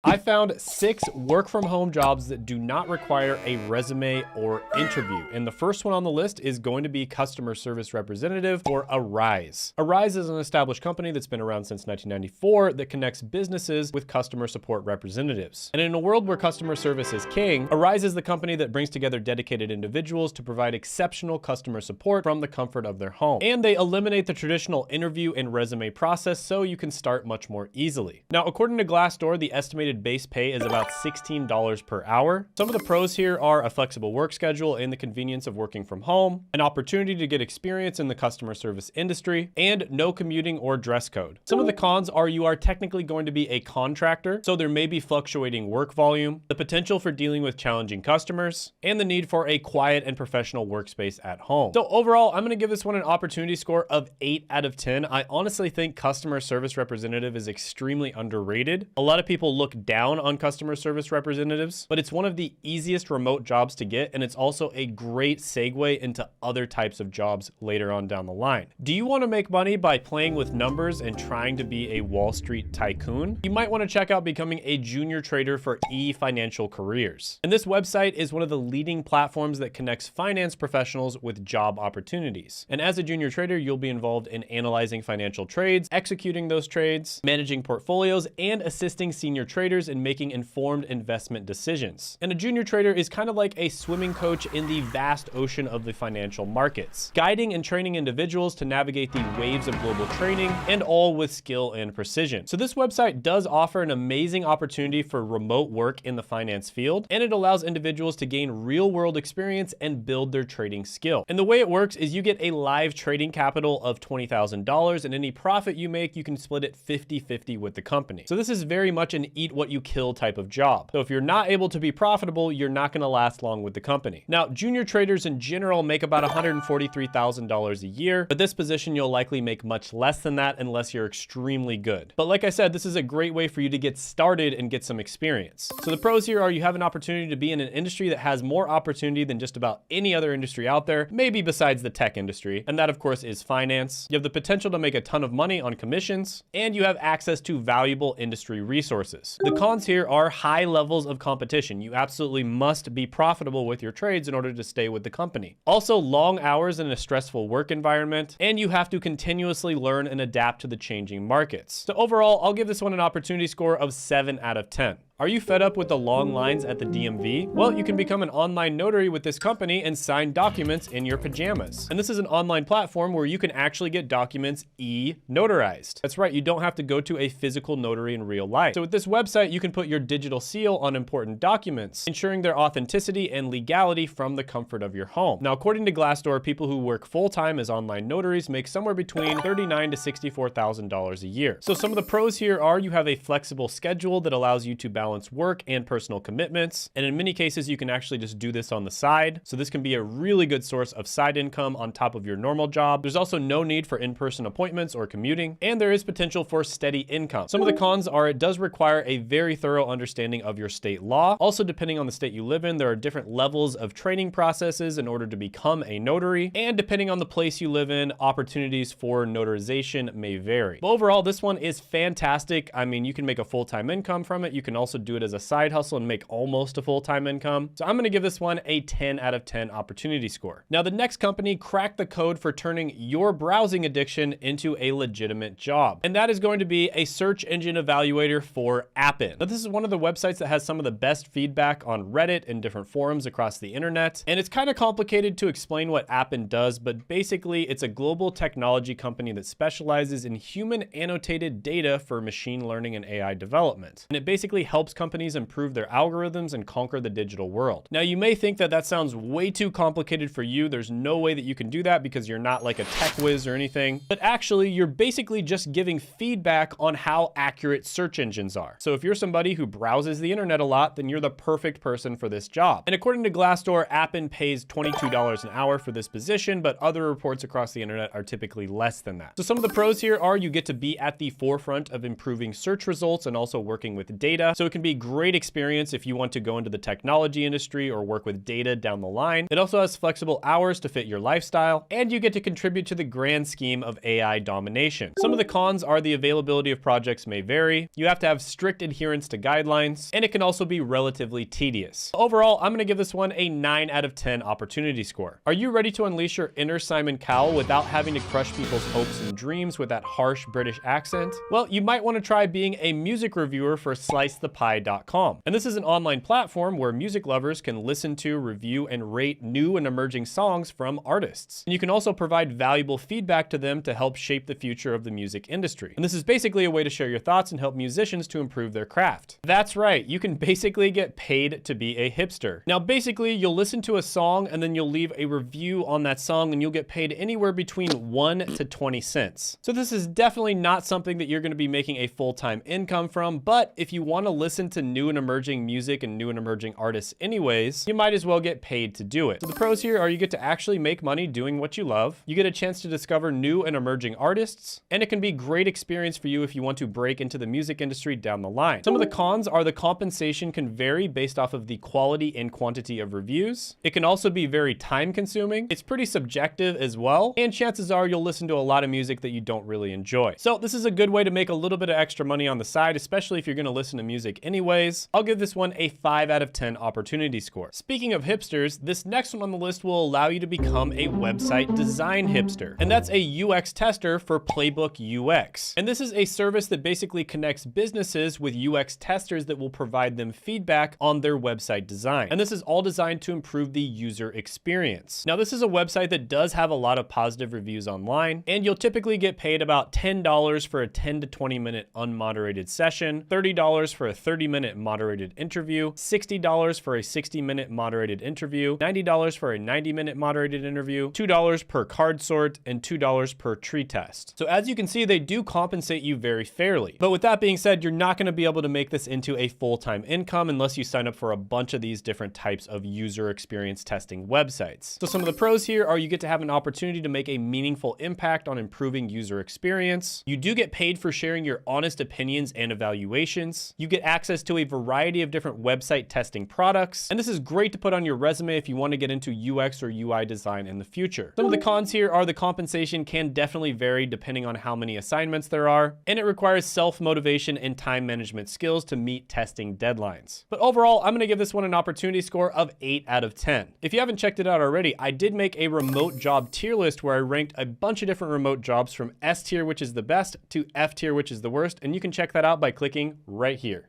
I found 6 work from home jobs that do not require a resume or interview. And the first one on the list is going to be customer service representative for Arise. Arise is an established company that's been around since 1994 that connects businesses with customer support representatives. And in a world where customer service is king, Arise is the company that brings together dedicated individuals to provide exceptional customer support from the comfort of their home. And they eliminate the traditional interview and resume process so you can start much more easily. Now, according to Glassdoor, the estimated base pay is about $16 per hour. Some of the pros here are a flexible work schedule and the convenience of working from home, an opportunity to get experience in the customer service industry, and no commuting or dress code. Some of the cons are you are technically going to be a contractor, so there may be fluctuating work volume, the potential for dealing with challenging customers, and the need for a quiet and professional workspace at home. So overall, I'm gonna give this one an opportunity score of 8 out of 10. I honestly think customer service representative is extremely underrated. A lot of people look down on customer service representatives, but it's one of the easiest remote jobs to get, and it's also a great segue into other types of jobs later on down the line. Do you want to make money by playing with numbers and trying to be a Wall Street tycoon? You might want to check out becoming a junior trader for eFinancial Careers. And this website is one of the leading platforms that connects finance professionals with job opportunities. And as a junior trader, you'll be involved in analyzing financial trades, executing those trades, managing portfolios, and assisting senior traders in making informed investment decisions. And a junior trader is kind of like a swimming coach in the vast ocean of the financial markets, guiding and training individuals to navigate the waves of global trading, and all with skill and precision. So this website does offer an amazing opportunity for remote work in the finance field, and it allows individuals to gain real-world experience and build their trading skill. And the way it works is you get a live trading capital of $20,000, and any profit you make, you can split it 50-50 with the company. So this is very much an eat what you kill type of job. So if you're not able to be profitable, you're not going to last long with the company. Now, junior traders in general make about $143,000 a year, but this position you'll likely make much less than that unless you're extremely good. But like I said, this is a great way for you to get started and get some experience. So the pros here are you have an opportunity to be in an industry that has more opportunity than just about any other industry out there, maybe besides the tech industry, and that of course is finance. You have the potential to make a ton of money on commissions, and you have access to valuable industry resources. The cons here are high levels of competition. You absolutely must be profitable with your trades in order to stay with the company. Also, long hours in a stressful work environment, and you have to continuously learn and adapt to the changing markets. So overall, I'll give this one an opportunity score of 7 out of 10. Are you fed up with the long lines at the DMV? Well, you can become an online notary with this company and sign documents in your pajamas. And this is an online platform where you can actually get documents e-notarized. That's right, you don't have to go to a physical notary in real life. So with this website, you can put your digital seal on important documents, ensuring their authenticity and legality from the comfort of your home. Now, according to Glassdoor, people who work full-time as online notaries make somewhere between $39,000 to $64,000 a year. So some of the pros here are you have a flexible schedule that allows you to balance work and personal commitments. And in many cases, you can actually just do this on the side. So this can be a really good source of side income on top of your normal job. There's also no need for in-person appointments or commuting, and there is potential for steady income. Some of the cons are it does require a very thorough understanding of your state law. Also, depending on the state you live in, there are different levels of training processes in order to become a notary. And depending on the place you live in, opportunities for notarization may vary. But overall, this one is fantastic. I mean, you can make a full-time income from it. You can also do it as a side hustle and make almost a full-time income. So I'm gonna give this one a 10 out of 10 opportunity score. Now, the next company cracked the code for turning your browsing addiction into a legitimate job. And that is going to be a search engine evaluator for Appen. Now, this is one of the websites that has some of the best feedback on Reddit and different forums across the internet. And it's kind of complicated to explain what Appen does, but basically it's a global technology company that specializes in human annotated data for machine learning and AI development. And it basically helps companies improve their algorithms and conquer the digital world. Now, you may think that that sounds way too complicated for you. There's no way that you can do that because you're not like a tech whiz or anything. But actually, you're basically just giving feedback on how accurate search engines are. So if you're somebody who browses the internet a lot, then you're the perfect person for this job. And according to Glassdoor, Appen pays $22 an hour for this position, but other reports across the internet are typically less than that. So some of the pros here are you get to be at the forefront of improving search results and also working with data. So it can can be great experience if you want to go into the technology industry or work with data down the line. It also has flexible hours to fit your lifestyle, and you get to contribute to the grand scheme of AI domination. Some of the cons are the availability of projects may vary, you have to have strict adherence to guidelines, and it can also be relatively tedious. Overall, I'm gonna give this one a 9 out of 10 opportunity score. Are you ready to unleash your inner Simon Cowell without having to crush people's hopes and dreams with that harsh British accent? Well, you might want to try being a music reviewer for slicethepie.com. And this is an online platform where music lovers can listen to, review, and rate new and emerging songs from artists. And you can also provide valuable feedback to them to help shape the future of the music industry. And this is basically a way to share your thoughts and help musicians to improve their craft. That's right, you can basically get paid to be a hipster. Now, basically, you'll listen to a song and then you'll leave a review on that song and you'll get paid anywhere between 1 to 20 cents. So this is definitely not something that you're going to be making a full-time income from, but if you want to listen to new and emerging music and new and emerging artists anyways, you might as well get paid to do it. So the pros here are you get to actually make money doing what you love, you get a chance to discover new and emerging artists, and it can be great experience for you if you want to break into the music industry down the line. Some of the cons are the compensation can vary based off of the quality and quantity of reviews. It can also be very time consuming. It's pretty subjective as well, and chances are you'll listen to a lot of music that you don't really enjoy. So this is a good way to make a little bit of extra money on the side, especially if you're gonna listen to music anyways. I'll give this one a 5 out of 10 opportunity score. Speaking of hipsters, this next one on the list will allow you to become a website design hipster. And that's a UX tester for Playbook UX. And this is a service that basically connects businesses with UX testers that will provide them feedback on their website design. And this is all designed to improve the user experience. Now, this is a website that does have a lot of positive reviews online, and you'll typically get paid about $10 for a 10 to 20 minute unmoderated session, $30 for a 30-minute moderated interview, $60 for a 60-minute moderated interview, $90 for a 90-minute moderated interview, $2 per card sort, and $2 per tree test. So as you can see, they do compensate you very fairly. But with that being said, you're not going to be able to make this into a full-time income unless you sign up for a bunch of these different types of user experience testing websites. So some of the pros here are you get to have an opportunity to make a meaningful impact on improving user experience. You do get paid for sharing your honest opinions and evaluations. You get access to a variety of different website testing products. And this is great to put on your resume if you want to get into UX or UI design in the future. Some of the cons here are the compensation can definitely vary depending on how many assignments there are, and it requires self-motivation and time management skills to meet testing deadlines. But overall, I'm going to give this one an opportunity score of 8 out of 10. If you haven't checked it out already, I did make a remote job tier list where I ranked a bunch of different remote jobs from S tier, which is the best, to F tier, which is the worst, and you can check that out by clicking right here.